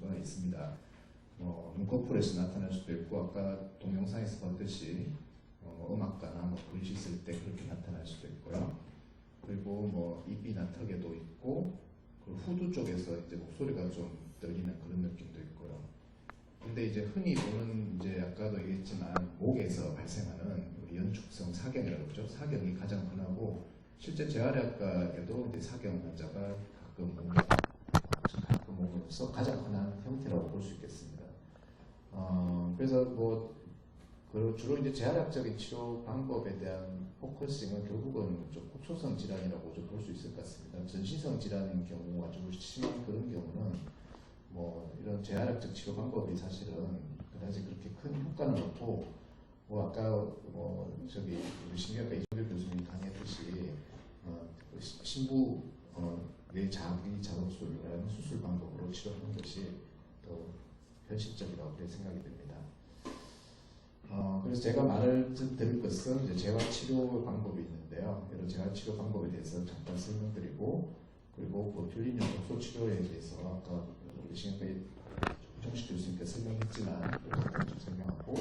수가 있습니다. 눈꺼풀에서 나타날 수도 있고 아까 동영상에서 봤듯이 음악가나 글 씻을 때 그렇게 나타날 수도 있고요. 그리고 입이나 턱에도 있고 그리고 후두 쪽에서 이제 목소리가 좀 떨리는 그런 느낌도 있고요. 근데 이제 흔히 보는 이제 아까도 얘기했지만 목에서 발생하는 연축성 사경이라고 그러죠. 사경이 가장 흔하고 실제 재활의학과에도 이제 사경 환자가 가끔 몸으로서 가장 흔한 형태라고 볼 수 있겠습니다. 그래서 주로 이제 재활학적인 치료 방법에 대한 포커싱은 결국은 좀 국소성 질환이라고 좀 볼 수 있을 것 같습니다. 전신성 질환인 경우 아주 심한 그런 경우는 이런 재활학적 치료 방법이 사실은 그다지 그렇게 큰 효과는 없고 아까 우리 신경외과 이종규 교수님이 강의했듯이 신부 뇌 자기 작업술이라는 수술 방법으로 치료하는 것이 더 현실적이라고 생각이 됩니다. 그래서 제가 말을 드릴 것은 이제 재활치료 방법이 있는데요. 이런 재활치료 방법에 대해서 잠깐 설명드리고 그리고 틀린 독소 치료에 대해서 아까 우리 신경외과 정식 교수님께 설명했지만 좀 설명하고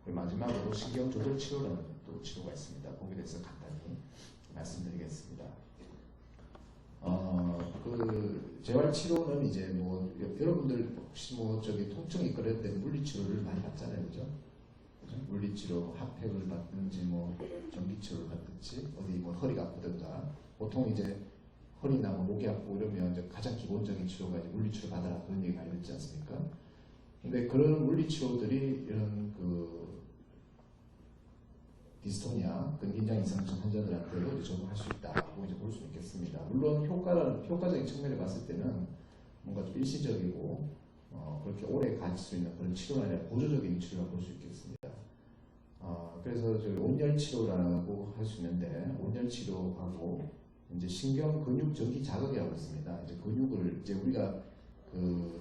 그리고 마지막으로 신경조절 치료라는 또 치료가 있습니다. 거기에 대해서 간단히 말씀드리겠습니다. 재활치료는 이제 여러분들 혹시 통증이 그럴 때 물리치료를 많이 받잖아요, 그죠? 물리치료, 핫팩을 받든지 전기치료를 받든지 어디 허리가 아프든가 보통 이제 허리나 목이 아프고 이러면 이제 가장 기본적인 치료가 이제 물리치료 받아라 그런 얘기 많이 듣지 않습니까? 근데 그런 물리치료들이 이런 디스토니아, 근긴장 이상증 환자들한테도 이제 적용할 수 있다고 이제 볼 수 있겠습니다. 물론 효과적인 측면에 봤을 때는 뭔가 좀 일시적이고 그렇게 오래 갈 수 있는 그런 치료가 아니라 보조적인 치료라고 볼 수 있겠습니다. 그래서 온열 치료라고 할 수 있는데 온열 치료하고 이제 신경 근육 전기 자극이라고 있습니다. 이제 근육을 이제 우리가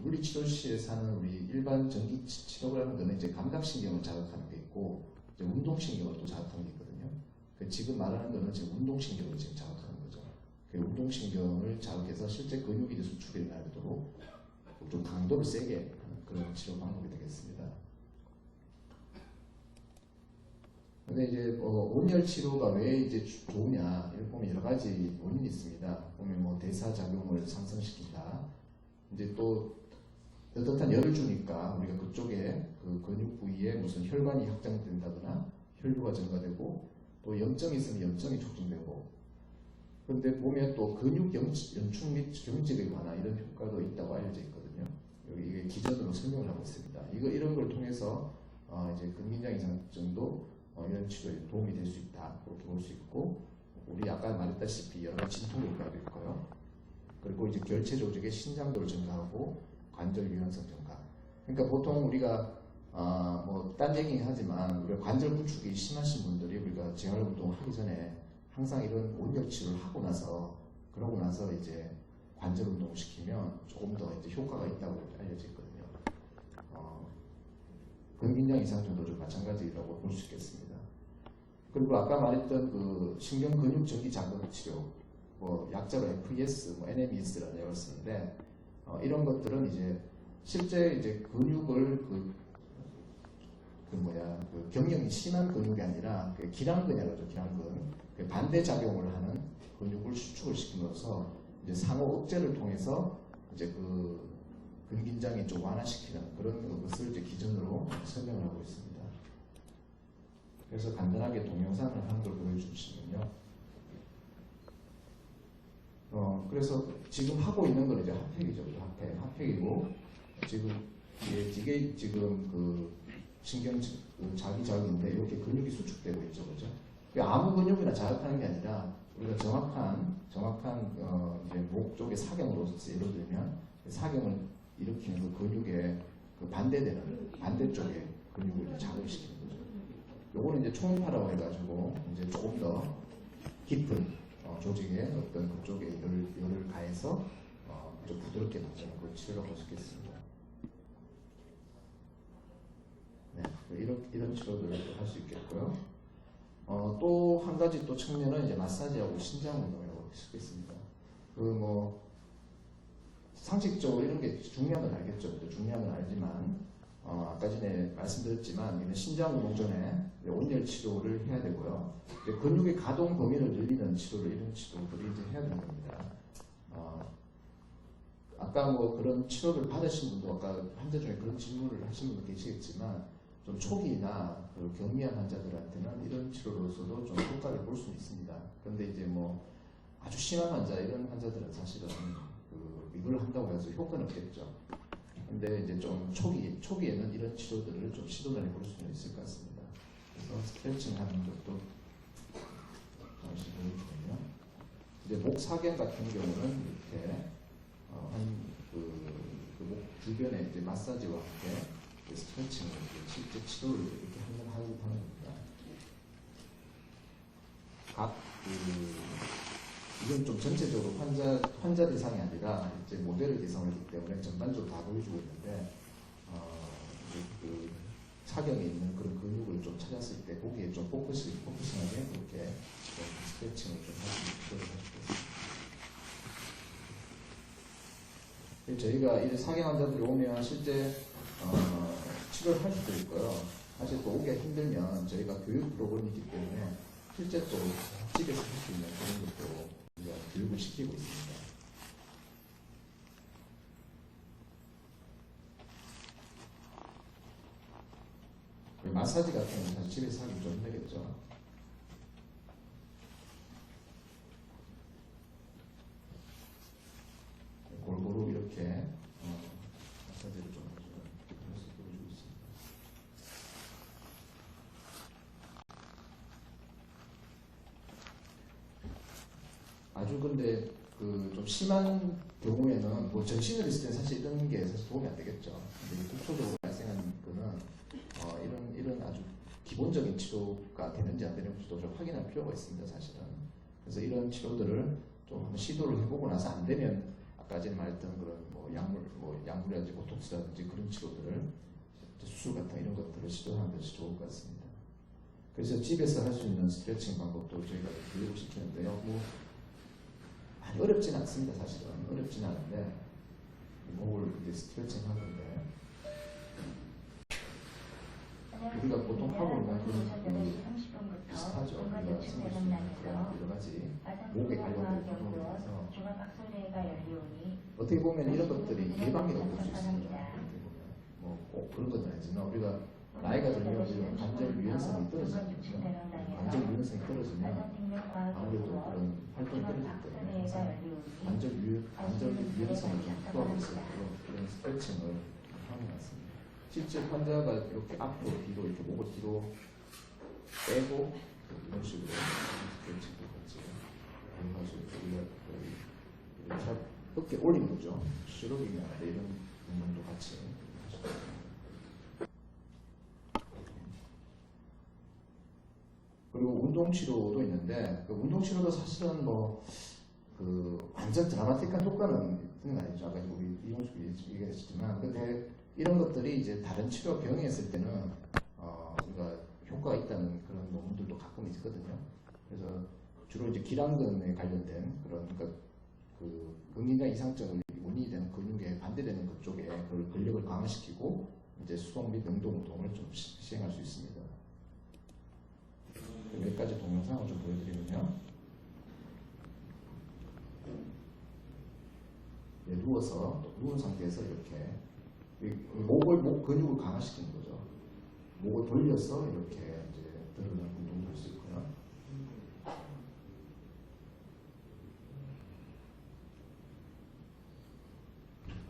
물리치료실에서 하는 우리 일반 전기 치료라는 거는 이제 감각신경을 자극하는 게 있고 이제 운동신경을 또 자극하는 게 있거든요. 지금 말하는 거는 지금 운동신경을 지금 자극하는 거죠. 운동신경을 자극해서 실제 근육이 수축이 나도록 좀 강도를 세게 하는 그런 치료 방법이 되겠습니다. 근데 이제 온열 치료가 왜 이제 좋으냐? 이렇게 보면 여러 가지 원인이 있습니다. 보면 대사 작용을 상승시킨다. 이제 또 따뜻한 열을 주니까 우리가 그쪽에 그 근육 부위에 무슨 혈관이 확장된다거나 혈류가 증가되고 또 염증이 있으면 염증이 촉진되고 그런데 보면 또 근육 연축 및 경직에 관한 이런 효과도 있다고 알려져 있거든요. 여기 이게 기전으로 설명을 하고 있습니다. 이런 걸 통해서 이제 근긴장 이상증도 이런 치료에 도움이 될 수 있다 그렇게 볼 수 있고 우리 아까 말했다시피 여러 가지 진통 효과도 있고요. 그리고 이제 결체 조직의 신장도를 증가하고 관절 유연성 증가. 그러니까 보통 우리가 딴 얘기는 하지만 우리가 관절 구축이 심하신 분들이 우리가 재활 운동을 하기 전에 항상 이런 온열 치료를 하고 나서 그러고 나서 이제 관절 운동을 시키면 조금 더 이제 효과가 있다고 알려져 있거든요. 근긴장 이상증도 좀 마찬가지라고 볼 수 있겠습니다. 그리고 아까 말했던 신경 근육 전기 자극 치료, 약자로 FES, NMES라는 약을 쓰는데 이런 것들은 이제 실제 이제 근육을 경련이 심한 근육이 아니라 기랑근이라고 하죠. 기랑근. 반대 작용을 하는 근육을 수축을 시키면서 이제 상호 억제를 통해서 이제 근긴장이 좀 완화시키는 그런 것을 이제 기준으로 설명을 하고 있습니다. 그래서 간단하게 동영상을 한 걸 보여주시면요. 그래서 지금 하고 있는 건 이제 핫팩이죠. 핫팩이고 지금 이게 지금 신경 자기 자극인데 이렇게 근육이 수축되고 있죠, 그죠? 아무 근육이나 자극하는 게 아니라 우리가 정확한 이제 목 쪽의 사경으로서 예를 들면 사경을 일으키는 근육의 반대되는 반대쪽의 근육을 자극시키는 거죠. 요거는 이제 초음파라고 해가지고 이제 조금 더 깊은 조직의 어떤 그쪽에 열을 가해서 좀 부드럽게 나타나는 걸 치료를 할 수 있겠습니다. 네, 이런 치료들을 할 수 있겠고요. 또 한 가지 또 측면은 이제 마사지하고 신장 운동이라고 할 수 있겠습니다. 상식적으로 이런 게 중요한 건 알겠죠. 중요한 건 알지만 아까 전에 말씀드렸지만 이런 신장 운동전에 온열 치료를 해야 되고요. 근육의 가동 범위를 늘리는 치료를 이런 치료들이 이제 해야 되는 겁니다. 아까 뭐 그런 치료를 받으신 분도 아까 환자 중에 그런 질문을 하신 분도 계시겠지만 좀 초기나 그 경미한 환자들한테는 이런 치료로서도 좀 효과를 볼 수 있습니다. 그런데 이제 뭐 아주 심한 환자 이런 환자들은 사실은 이걸 한다고 해서 효과는 없겠죠. 근데 이제 좀 초기에는 이런 치료들을 좀 시도를 해볼 수는 있을 것 같습니다. 그래서 스트레칭 하는 것도 잠시 보여주면요. 이제 목 사경 같은 경우는 이렇게 목 주변에 이제 마사지와 함께 스트레칭을 실제 치료를 이렇게 하는 겁니다. 이건 좀 전체적으로 환자 대상이 아니라 이제 모델을 대상이기 때문에 전반적으로 다 보여주고 있는데, 사경에 있는 그런 근육을 좀 찾았을 때 거기에 좀 포커싱하게 그렇게 스트레칭을 좀 하시면 좋겠습니다. 저희가 이제 사경 환자들이 오면 실제 치료를 할 수도 있고요. 사실 또 오기가 힘들면 저희가 교육 프로그램이기 때문에 실제 또 집에서 할 수 있는 그런 것도 우리가 교육을 시키고 있습니다. 마사지 같은 건 사실 집에서 하기 좀 힘들겠죠. 골고루 이렇게 마사지를 좀 보여주고 있습니다. 아주 근데 좀 심한 경우에는 뭐 정신을 있을 때는 사실 이런 게 사실 도움이 안 되겠죠. 근데 국소적으로 발생하는 거는 이런 아주 기본적인 치료가 되는지 안 되는지도 좀 확인할 필요가 있습니다, 사실은. 그래서 이런 치료들을 좀 한번 시도를 해보고 나서 안 되면 아까 전에 말했던 그런 약물이라든지 보톡스라든지 그런 치료들을 수술 같은 이런 것들을 시도하는 것이 좋을 것 같습니다. 그래서 집에서 할 수 있는 스트레칭 방법도 저희가 교육을 시키는데요. 많이 어렵진 않습니다, 사실은. 어렵진 않은데 목을 이제 스트레칭 하는데 우리가 보통 하고 있는 그런 비슷하죠. 우리가 생길 수 있는 그런 여러 가지 목에 관련된 운동에 대해서 어떻게 보면 이런 것들이 예방이라고 볼 수 있습니다. 꼭 그런 것은 아니지만 우리가 나이가 들면 이런 관절 유연성이 떨어지거든요. 관절 유연성이 떨어지면 아무래도 그런 활동이 떨어질 때문에 항상 관절 유연성을 좀 확보하고 있어서 그런 스트레칭을 하는 것 같습니다. 실제 환자가 이렇게 앞으로 뒤로 이렇게 목을 뒤로 빼고 이런 식으로 스트레칭도 같이 우리가 어깨 올리는 거죠. 슈로깅이나 이런 운동도 같이 하시고. 그리고 운동치료도 있는데 그 운동치료도 사실은 완전 드라마틱한 효과는 있는 건 아니죠. 아까 우리 이용숙이 얘기했지만 근데 이런 것들이 이제 다른 치료 병행했을 때는 우리가 효과가 있다는 그런 논문들도 가끔 있거든요. 그래서 주로 이제 기랑근에 관련된 그런 그 근긴장 이상증을 원인이 되는 근육에 반대되는 그쪽에 그 근력을 강화시키고 이제 수동 및 능동 운동을 좀 시행할 수 있습니다. 몇 가지 동영상을 좀 보여드리면요. 누워서 누운 상태에서 이렇게 목 근육을 강화시키는 거죠. 목을 돌려서 이렇게 이제 드러내는 운동도 할 수 있고요.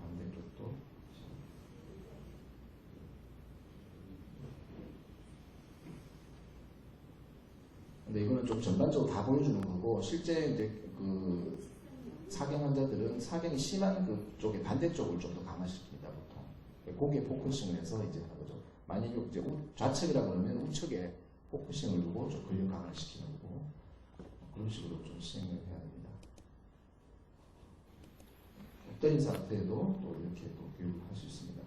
반대쪽도. 근데 이거는 좀 전반적으로 다 보여주는 거고 실제 이제 사경 환자들은 사경이 심한 그쪽에 반대쪽을 좀 더 강화시킵니다, 보통. 거기에 포커싱을 해서 이제 하는 거죠. 만약에 이제 좌측이라고 그러면 우측에 포커싱을 두고 좀 근력 강화를 시키는 거고, 그런 식으로 좀 시행을 해야 됩니다. 엎드린 상태에도 또 이렇게 또 교육을 할 수 있습니다.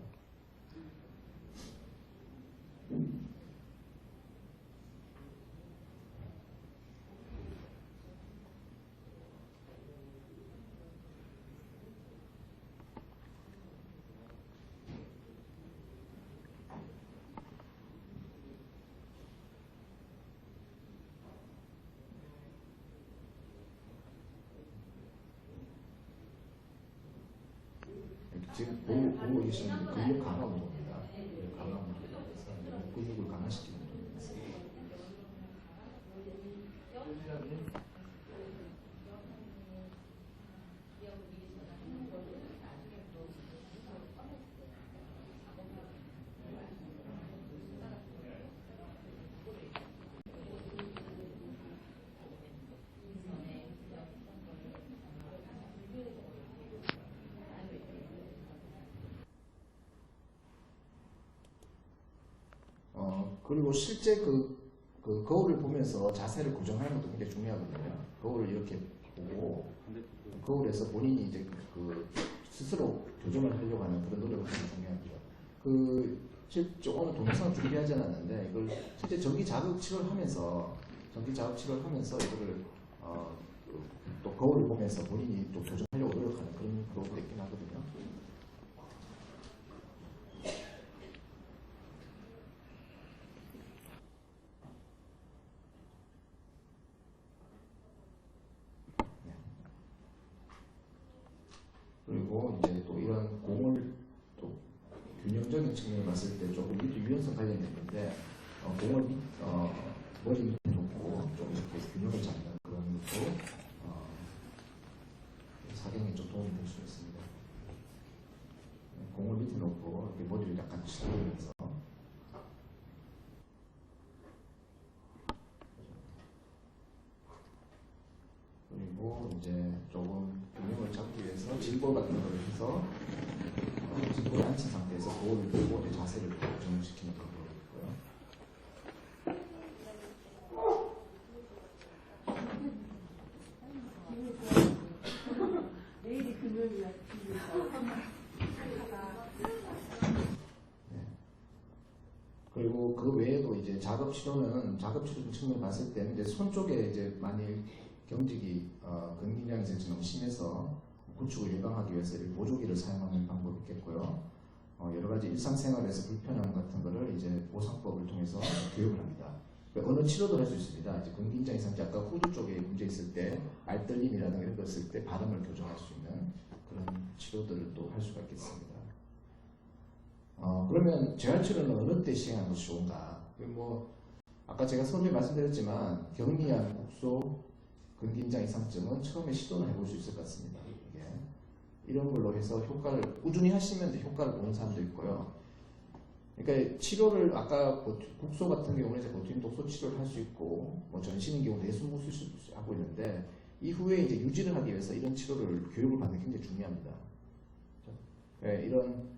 지금 보고 계시는 게 근력 강화 운동입니다. 근력 강화 운동에서 근육을 강화시키는 운동입니다. 그리고 실제 그 거울을 보면서 자세를 고정하는 것도 굉장히 중요하거든요. 거울을 이렇게 보고 거울에서 본인이 이제 그 스스로 교정을 하려고 하는 그런 노력이 굉장히 중요합니다. 실제 오늘 동영상 준비하지 않았는데 이걸 실제 전기 자극 치료를 하면서 이거를 또 거울을 보면서 본인이 또 교정하려고 노력하는 그런 프로그램이 있긴 하거든요. 그리고 이제 또 이런 공을 또 균형적인 측면을 봤을 때 조금 유연성 관련이 있는데 공을 머리 밑에 놓고 좀 이렇게 균형을 잡는 그런 것도 사경에 좀 도움이 될 수 있습니다. 공을 밑에 놓고 이렇게 머리를 약간 치우면서 그리고 이제 조금 균형을 잡기 위해서 진볼 같은 걸 해서 진볼에 앉힌 상태에서 거울을 들고 자세를 고정시키는 그런 거 있고요. 내일이 금요일이야. 그리고 그 외에도 이제 작업치료는 작업치료 측면 봤을 때는 이제 손 쪽에 이제 만일 경직이 근긴장이 너무 심해서 구축을 예방하기 위해서 보조기를 사용하는 방법이 있겠고요. 여러 가지 일상생활에서 불편함 같은 거를 이제 보상법을 통해서 교육을 합니다. 어느 치료도 할 수 있습니다. 이제 근긴장 이상 아까 후두 쪽에 문제 있을 때 알떨림이라든가 이런 거 있을 때 발음을 교정할 수 있는 그런 치료들을 또 할 수가 있겠습니다. 그러면 재활치료는 어느 때 시행하는 것이 좋은가? 아까 제가 서두에 말씀드렸지만 경미한 국소 근긴장 이상증은 처음에 시도는 해볼 수 있을 것 같습니다. 이런 걸로 해서 효과를 꾸준히 하시면 효과를 보는 사람도 있고요. 그러니까 치료를 아까 국소 같은 경우는 이제 보투린 독소 치료를 할 수 있고 전신인 경우 내순부수 하고 있는데 이후에 이제 유지를 하기 위해서 이런 치료를 교육을 받는 게 굉장히 중요합니다. 이런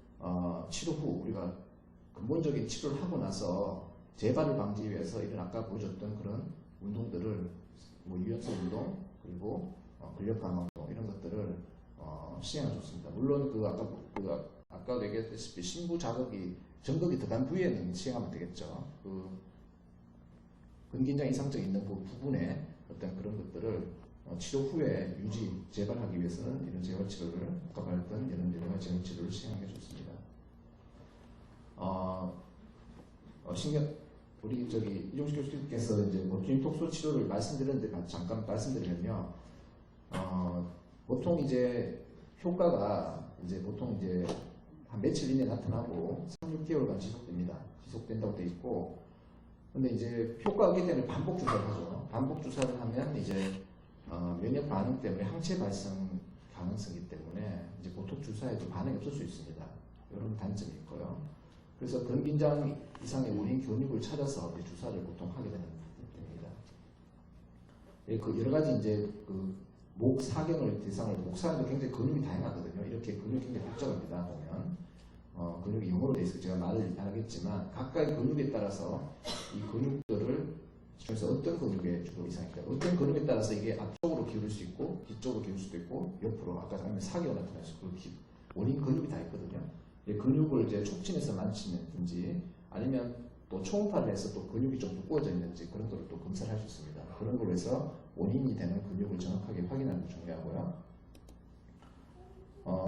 치료 후 우리가 근본적인 치료를 하고 나서 재발을 방지하기 위해서 이런 아까 보여줬던 그런 운동들을 유연성 운동 그리고 근력 강화 운동 이런 것들을 시행하면 좋습니다. 물론 아까 얘기했다시피 신부 자극이 전극이 들어간 부위에는 시행하면 되겠죠. 근긴장 이상증 있는 그 부분에 어떤 그런 것들을 치료 후에 유지 재발하기 위해서는 이런 재활 치료를 아까 말했던 이런 여러 가지 재활 치료를 시행하는 게 좋습니다. 우리 이종식 교수님께서 이제 보투린 독소 치료를 말씀드렸는데 잠깐 말씀드리면요. 보통 이제 효과가 이제 보통 이제 한 며칠 이내에 나타나고 3-6개월간 지속된다고 되어 있고, 근데 이제 효과가 없기 때문에 반복 주사를 하죠. 반복 주사를 하면 이제 면역 반응 때문에 항체 발생 가능성이기 때문에 이제 보톡 주사에도 반응이 없을 수 있습니다. 이런 단점이 있고요. 그래서 근긴장 이상의 원인 근육을 찾아서 주사를 보통 하게 되는 됩니다. 여러 가지 이제 목 사경을 대상으로 목 사경도 굉장히 근육이 다양하거든요. 이렇게 근육이 굉장히 복잡합니다. 보면 근육이 영어로 되어 있어서 제가 말을 안 하겠지만 각각의 근육에 따라서 이 근육들을 그래서 어떤 근육에 주로 이상입니다. 어떤 근육에 따라서 이게 앞쪽으로 기울일 수 있고 뒤쪽으로 기울일 수도 있고 옆으로 아까 전에 사경을 나타낼 수 있고 원인 근육이 다 있거든요. 근육을 이제 촉진해서 만지는지 아니면 또 초음파를 해서 또 근육이 좀 두꺼워져 있는지 그런 거를 또 검사를 할 수 있습니다. 그런 걸로 해서 원인이 되는 근육을 정확하게 확인하는 게 중요하고요.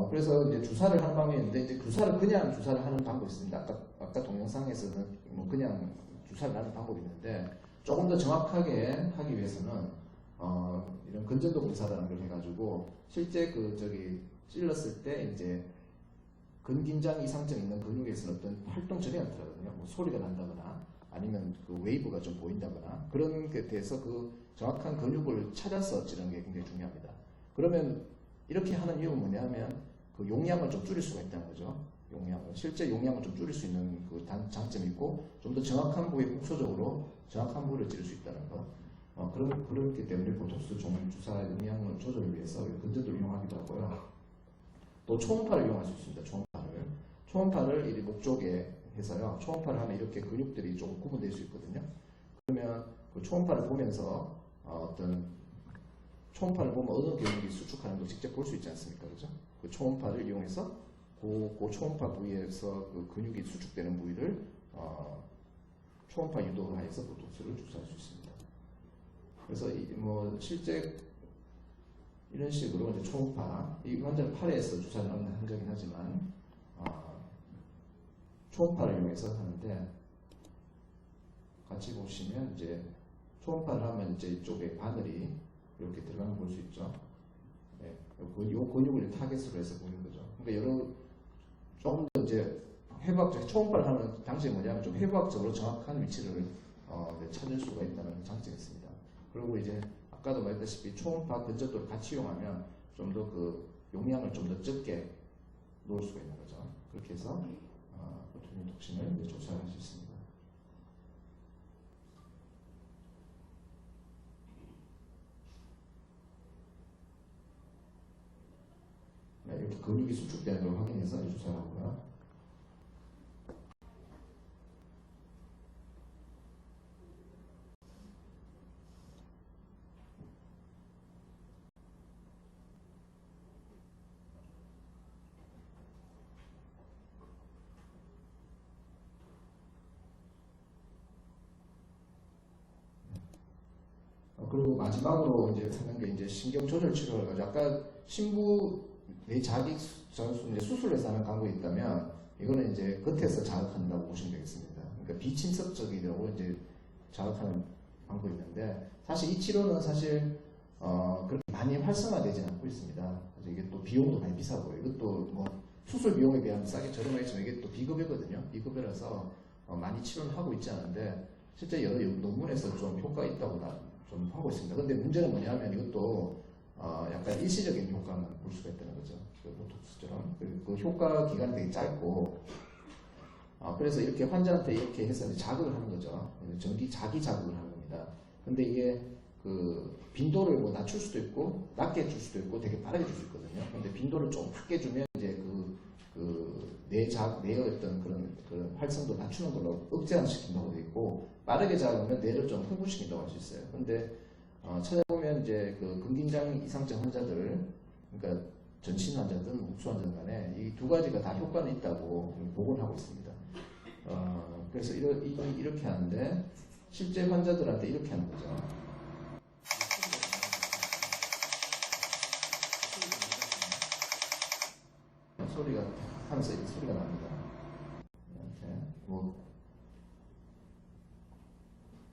그래서 이제 주사를 하는 방법이 있는데 이제 그냥 주사를 하는 방법이 있습니다. 아까 동영상에서는 그냥 주사를 하는 방법이 있는데 조금 더 정확하게 하기 위해서는 이런 근전도 검사라는 걸 해가지고 실제 찔렀을 때 이제 근긴장 이상증 있는 근육에서는 어떤 활동 저리가 나타나거든요. 뭐 소리가 난다거나 아니면 그 웨이브가 좀 보인다거나 그런 게 돼서 그 정확한 근육을 찾아서 찌르는 게 굉장히 중요합니다. 그러면 이렇게 하는 이유는 뭐냐면 그 용량을 좀 줄일 수가 있다는 거죠. 용량을 실제 용량을 좀 줄일 수 있는 그 장점이 있고 좀 더 정확한 부위에 국소적으로 정확한 부위를 찌를 수 있다는 거. 그렇기 때문에 보톡스 종을 주사 용량을 조절을 위해서 근저도를 이용하기도 하고요. 또 초음파를 이용할 수 있습니다. 초음파를 이 목 쪽에 해서요. 초음파를 하면 이렇게 근육들이 좀 구분될 수 있거든요. 그러면 그 초음파를 보면서 어떤 초음파를 보면 어느 근육이 수축하는 걸 직접 볼 수 있지 않습니까? 그죠? 그 초음파를 이용해서 그 초음파 부위에서 그 근육이 수축되는 부위를 초음파 유도를 하여서 보톡스를 주사할 수 있습니다. 그래서 뭐 실제 이런 식으로 이제 초음파, 이 환자는 팔에서 주사를 한 적이긴 하지만 초음파를 이용해서 하는데 같이 보시면 이제 초음파를 하면 이제 이쪽에 바늘이 이렇게 들어가는 걸 볼 수 있죠. 네, 요 근육을 타겟으로 해서 보는 거죠. 그러니까 조금 더 이제 해부학적 초음파를 하는 장점이 뭐냐면 좀 해부학적으로 정확한 위치를 찾을 수가 있다는 장점이 있습니다. 그리고 이제 아까도 말했다시피 초음파 근접도를 같이 이용하면 좀 더 그 용량을 좀 더 적게 놓을 수가 있는 거죠. 그렇게 해서 보툴리눔 톡신을 조사할 수 있습니다. 네, 이렇게 근육이 수축되는 걸 확인해서 조사를 하고요. 그리고 마지막으로 이제 하는 게 이제 신경 조절 치료를 가지고 아까 신부 내 자기 전수 이제 수술해서 하는 광고가 있다면 이거는 이제 겉에서 자극한다고 보시면 되겠습니다. 그러니까 비침습적이라고 이제 자극하는 광고 있는데 사실 이 치료는 사실 그렇게 많이 활성화되지 않고 있습니다. 이게 또 비용도 많이 비싸고 이것도 뭐 수술 비용에 비하면 싸게 저렴하지만 이게 또 비급여거든요. 비급여라서 많이 치료를 하고 있지 않은데 실제 여러 논문에서 좀 효과가 있다고 좀 하고 있습니다. 근데 문제는 뭐냐면 이것도 약간 일시적인 효과만 볼 수가 있다는 거죠. 그 보톡스처럼. 그 효과 기간이 되게 짧고, 그래서 이렇게 환자한테 이렇게 해서 자극을 하는 거죠. 자기 자극을 하는 겁니다. 근데 이게 그 빈도를 뭐 낮출 수도 있고, 낮게 줄 수도 있고, 되게 빠르게 줄 수 있거든요. 근데 빈도를 좀 낮게 주면 이제 뇌의 어떤 그런 활성도 낮추는 걸로 억제시킨다고 되어 있고, 빠르게 자극하면 뇌를 좀 흥분시킨다고 할 수 있어요. 근데 찾아보면 이제 그 근긴장 이상증 환자들, 그러니까 전신 환자든 묵수 환자든 간에 이 두 가지가 다 효과는 있다고 보고는 하고 있습니다. 그래서 이렇게 하는데 실제 환자들한테 이렇게 하는 거죠. 소리가 하면서 이렇게 소리가 납니다. 이렇게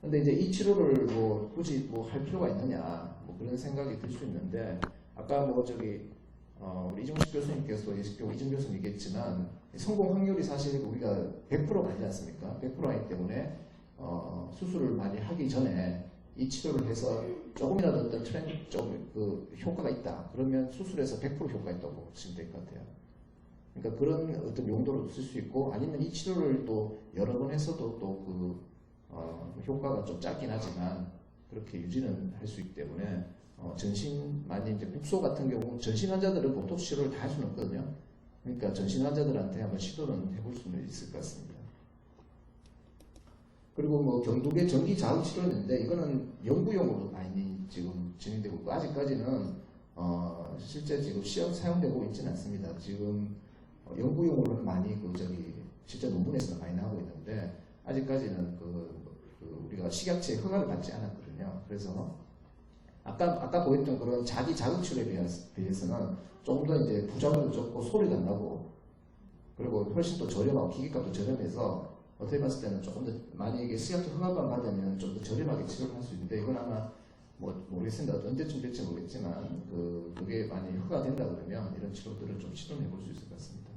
근데 이제 이 치료를 뭐 굳이 뭐 할 필요가 있느냐 뭐 그런 생각이 들 수 있는데 아까 뭐 우리 이정식 교수님께서 이정 교수님 얘기했지만 성공 확률이 사실 우리가 100%가 아니지 않습니까? 100% 아니기 때문에 수술을 많이 하기 전에 이 치료를 해서 조금이라도 어떤 그 효과가 있다. 그러면 수술에서 100% 효과가 있다고 보시면 될 것 같아요. 그러니까 그런 어떤 용도로 쓸 수 있고 아니면 이 치료를 또 여러 번 했어도 또 효과가 좀 짧긴 하지만 그렇게 유지는 할 수 있기 때문에 만약 이제 국소 같은 경우 전신 환자들은 보톡스 치료를 다 할 수는 없거든요. 그러니까 전신 환자들한테 한번 시도는 해볼 수는 있을 것 같습니다. 그리고 뭐 경두계 전기 자극 치료인데 이거는 연구용으로 많이 지금 진행되고 있고 아직까지는 실제 지금 시험 사용되고 있지는 않습니다. 지금 연구용으로는 많이 실제 논문에서 많이 나오고 있는데 아직까지는 우리가 식약처의 허가를 받지 않았거든요. 그래서 아까 보였던 그런 자기 자극 치료에 비해서는 조금 더 이제 부작용도 적고 소리도 안 나고 그리고 훨씬 또 저렴하고 기계값도 저렴해서 어떻게 봤을 때는 조금 더 만약에 식약처 허가만 받으면 좀 더 저렴하게 치료를 할 수 있는데 이건 아마 모르겠습니다. 언제쯤 될지 모르겠지만 그게 많이 허가된다 그러면 이런 치료들을 좀 시도해 볼 수 있을 것 같습니다.